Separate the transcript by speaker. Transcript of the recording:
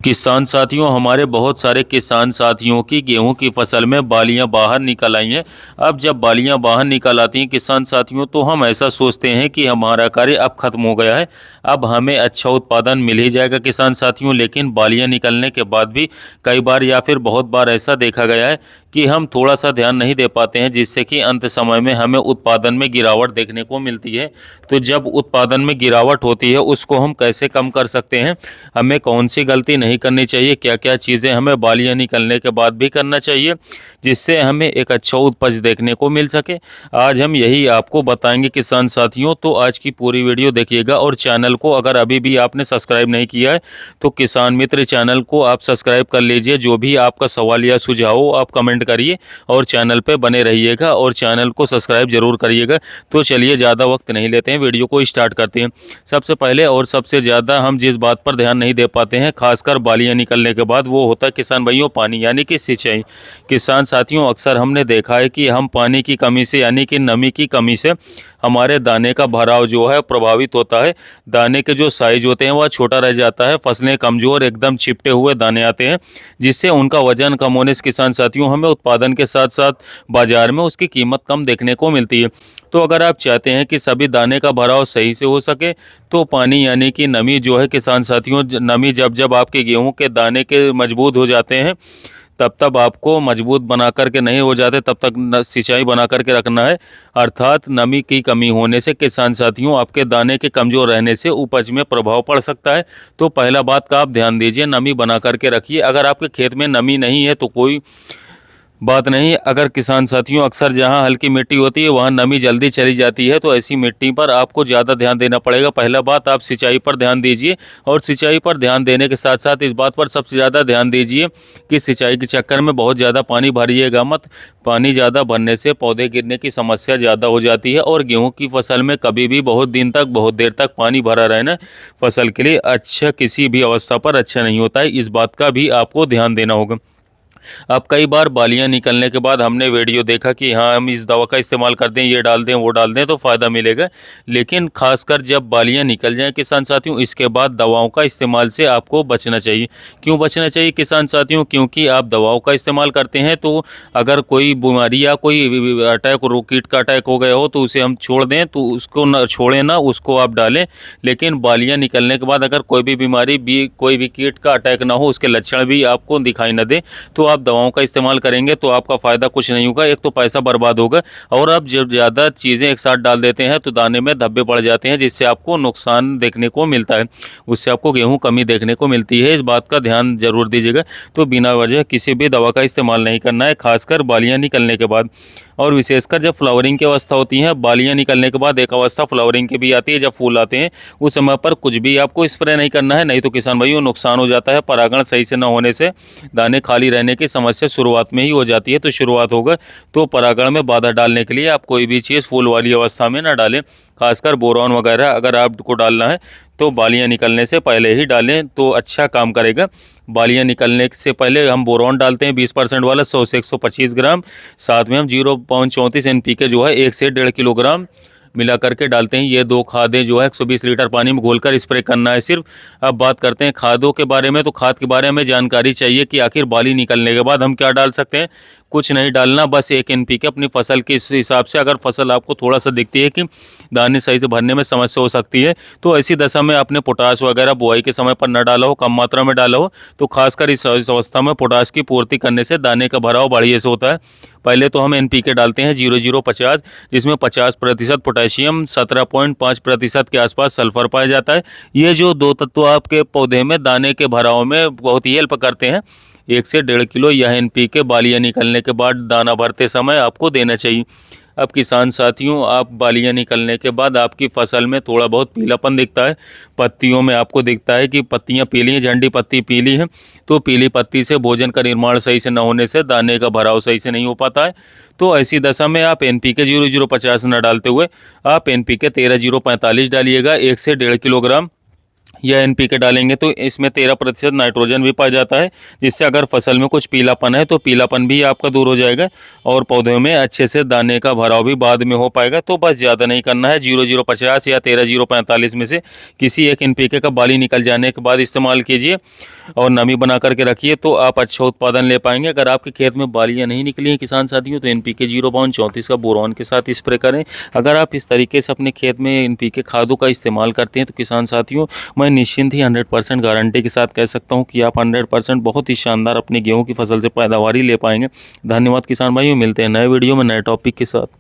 Speaker 1: किसान साथियों, हमारे बहुत सारे किसान साथियों की गेहूं की फसल में बालियां बाहर निकल आई हैं। अब जब बालियां बाहर निकल आती हैं किसान साथियों, तो हम ऐसा सोचते हैं कि हमारा कार्य अब खत्म हो गया है, अब हमें अच्छा उत्पादन मिल ही जाएगा किसान साथियों। लेकिन बालियां निकलने के बाद भी कई बार या फिर बहुत बार ऐसा देखा गया है कि हम थोड़ा सा ध्यान नहीं दे पाते हैं, जिससे कि अंत समय में हमें उत्पादन में गिरावट देखने को मिलती है। तो जब उत्पादन में गिरावट होती है, उसको हम कैसे कम कर सकते हैं, हमें कौन सी गलती नहीं करनी चाहिए, क्या क्या चीज़ें हमें बालियां निकलने के बाद भी करना चाहिए, जिससे हमें एक अच्छा उपज देखने को मिल सके, आज हम यही आपको बताएंगे किसान साथियों। तो आज की पूरी वीडियो देखिएगा और चैनल को अगर अभी भी आपने सब्सक्राइब नहीं किया है तो किसान मित्र चैनल को आप सब्सक्राइब कर लीजिए। जो भी आपका सवाल या सुझाव हो आप कमेंट करिए और चैनल पर बने रहिएगा और चैनल को सब्सक्राइब जरूर करिएगा। तो चलिए ज़्यादा वक्त नहीं लेते हैं, वीडियो को स्टार्ट करते हैं। सबसे पहले और सबसे ज़्यादा हम जिस बात पर ध्यान नहीं दे पाते हैं खासकर बालियां निकलने के बाद, वो होता है किसान भाइयों पानी, यानी कि सिंचाई। किसान साथियों, अक्सर हमने देखा है कि हम पानी की कमी से यानी कि नमी की कमी से हमारे दाने का भराव जो है प्रभावित होता है। दाने के जो साइज होते हैं वह छोटा रह जाता है, फसलें कमज़ोर एकदम चिपटे हुए दाने आते हैं, जिससे उनका वजन कम होने से किसान साथियों हमें उत्पादन के साथ साथ बाजार में उसकी कीमत कम देखने को मिलती है। तो अगर आप चाहते हैं कि सभी दाने का भराव सही से हो सके, तो पानी यानी कि नमी जो है किसान साथियों, नमी जब जब आपके गेहूं के दाने के मजबूत हो जाते हैं, तब तब आपको मजबूत बना करके नहीं हो जाते तब तक सिंचाई बना करके रखना है। अर्थात नमी की कमी होने से किसान साथियों आपके दाने के कमज़ोर रहने से उपज में प्रभाव पड़ सकता है। तो पहला बात का आप ध्यान दीजिए, नमी बना करके रखिए। अगर आपके खेत में नमी नहीं है तो कोई बात नहीं। अगर किसान साथियों अक्सर जहां हल्की मिट्टी होती है वहां नमी जल्दी चली जाती है, तो ऐसी मिट्टी पर आपको ज़्यादा ध्यान देना पड़ेगा। पहला बात आप सिंचाई पर ध्यान दीजिए और सिंचाई पर ध्यान देने के साथ साथ इस बात पर सबसे ज़्यादा ध्यान दीजिए कि सिंचाई के चक्कर में बहुत ज़्यादा पानी भरिएगा मत। पानी ज़्यादा भरने से पौधे गिरने की समस्या ज़्यादा हो जाती है और गेहूँ की फसल में कभी भी बहुत दिन तक बहुत देर तक पानी भरा रहना फसल के लिए अच्छा किसी भी अवस्था पर अच्छा नहीं होता है। इस बात का भी आपको ध्यान देना होगा। अब कई बार बालियां निकलने के बाद हमने वीडियो देखा कि हाँ हम इस दवा का इस्तेमाल कर दें, ये डाल दें, वो डाल दें तो फ़ायदा मिलेगा। लेकिन खासकर जब बालियां निकल जाएं किसान साथियों, इसके बाद दवाओं का इस्तेमाल से आपको बचना चाहिए। क्यों बचना चाहिए किसान साथियों? क्योंकि आप दवाओं का इस्तेमाल करते हैं तो अगर कोई बीमारी या कोई अटैक, कीट का अटैक हो गया हो तो उसे हम छोड़ दें, तो उसको न छोड़ें ना, उसको आप डालें। लेकिन बालियां निकलने के बाद अगर कोई भी बीमारी भी, कोई भी कीट का अटैक ना हो, उसके लक्षण भी आपको दिखाई न दे, तो आप दवाओं का इस्तेमाल करेंगे तो आपका फ़ायदा कुछ नहीं होगा। एक तो पैसा बर्बाद होगा और आप जब ज़्यादा चीज़ें एक साथ डाल देते हैं तो दाने में धब्बे पड़ जाते हैं, जिससे आपको नुकसान देखने को मिलता है, उससे आपको गेहूं कमी देखने को मिलती है। इस बात का ध्यान जरूर दीजिएगा। तो बिना वजह किसी भी दवा का इस्तेमाल नहीं करना है, खासकर बालियाँ निकलने के बाद। और विशेषकर जब फ्लावरिंग की अवस्था होती है, बालियाँ निकलने के बाद एक अवस्था फ्लावरिंग की भी आती है, जब फूल आते हैं, उस समय पर कुछ भी आपको स्प्रे नहीं करना है, नहीं तो किसान भाइयों नुकसान हो जाता है। परागण सही से न होने से दाने खाली रहने की समस्या शुरुआत में ही हो जाती है। तो शुरुआत होगा तो परागण में बाधा डालने के लिए आप कोई भी चीज़ फूल वाली अवस्था में ना डालें। खासकर बोरॉन वगैरह अगर आपको डालना है तो बालियां निकलने से पहले ही डालें तो अच्छा काम करेगा। बालियां निकलने से पहले हम बोरॉन डालते हैं 20% वाला 100 से 125 ग्राम। साथ में हम 0.34 NPK जो है 1 से 1.5 किलोग्राम मिला करके डालते हैं। ये दो खादें जो है 120 लीटर पानी में घोलकर स्प्रे करना है सिर्फ। अब बात करते हैं खादों के बारे में। तो खाद के बारे में जानकारी चाहिए कि आखिर बाली निकलने के बाद हम क्या डाल सकते हैं। कुछ नहीं डालना, बस 1 NPK अपनी फसल के हिसाब से। अगर फसल आपको थोड़ा सा दिखती है कि दाने सही से भरने में समस्या हो सकती है, तो ऐसी दशा में आपने पोटाश वगैरह बुआई के समय पर न डाला हो, कम मात्रा में डाला हो, तो खासकर इस अवस्था में पोटाश की पूर्ति करने से दाने का भराव बढ़िया से होता है। पहले तो हम NPK डालते हैं 0050, जिसमें 50% पोटेशियम, 17.5% के आसपास सल्फर पाया जाता है। ये जो दो तत्व आपके पौधे में दाने के भराव में बहुत ही हेल्प करते हैं। 1 से 1.5 किलो यह NPK बालियां निकलने के बाद दाना भरते समय आपको देना चाहिए। अब किसान साथियों, आप बालियां निकलने के बाद आपकी फसल में थोड़ा बहुत पीलापन दिखता है, पत्तियों में आपको दिखता है कि पत्तियां पीली हैं, झंडी पत्ती पीली है, तो पीली पत्ती से भोजन का निर्माण सही से न होने से दाने का भराव सही से नहीं हो पाता है। तो ऐसी दशा में आप NPK 0050 न डालते हुए आप NPK 13045 डालिएगा 1 से 1.5 किलोग्राम। या एनपीके डालेंगे तो इसमें 13% नाइट्रोजन भी पाया जाता है, जिससे अगर फसल में कुछ पीलापन है तो पीलापन भी आपका दूर हो जाएगा और पौधों में अच्छे से दाने का भराव भी बाद में हो पाएगा। तो बस ज़्यादा नहीं करना है, 0050 या 13045 में से किसी एक एनपीके का बाली निकल जाने के बाद इस्तेमाल कीजिए और नमी बना करके रखिए, तो आप अच्छा उत्पादन ले पाएंगे। अगर आपके खेत में बालियाँ नहीं निकली हैं किसान साथियों, तो एनपीके 0/34 का बोरॉन के साथ स्प्रे करें। अगर आप इस तरीके से अपने खेत में एनपीके खादों का इस्तेमाल करते हैं तो किसान साथियों, मैं निश्चिंत ही 100% गारंटी के साथ कह सकता हूं कि आप 100% बहुत ही शानदार अपनी गेहूं की फसल से पैदावारी ले पाएंगे। धन्यवाद किसान भाइयों, मिलते हैं नए वीडियो में नए टॉपिक के साथ।